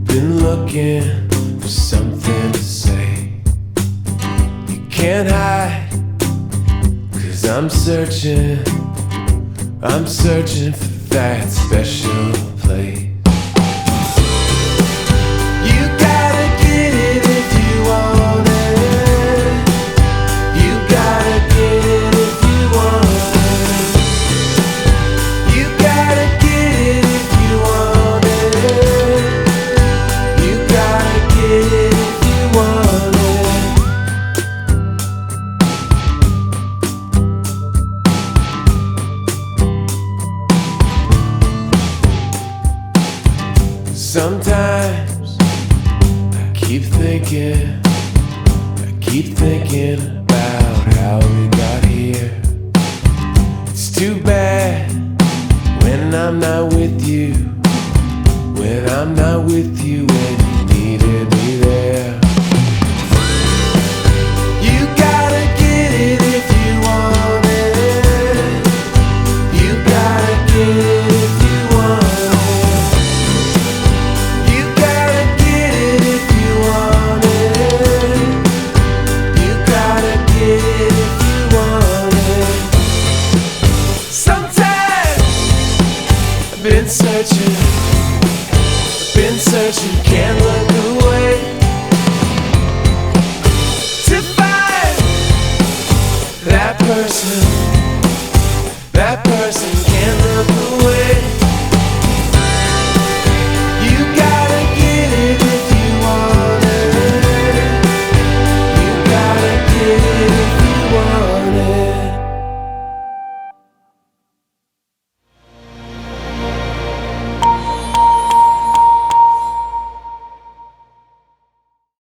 been looking for something to say. You can't hide, 'cause I'm searching for that special place. You gotta get it if you want it. You gotta get it if you want it. You gotta get it if you want it. You gotta get it if you want it. Sometimes I keep thinking about how we got here. It's too bad when I'm not with you, when you needed me there. You gotta get it if you want it. You gotta get it if you want it. You gotta get it if you want it. You gotta get it if you want it. Sometimes I've been searching, can't look away, to find that person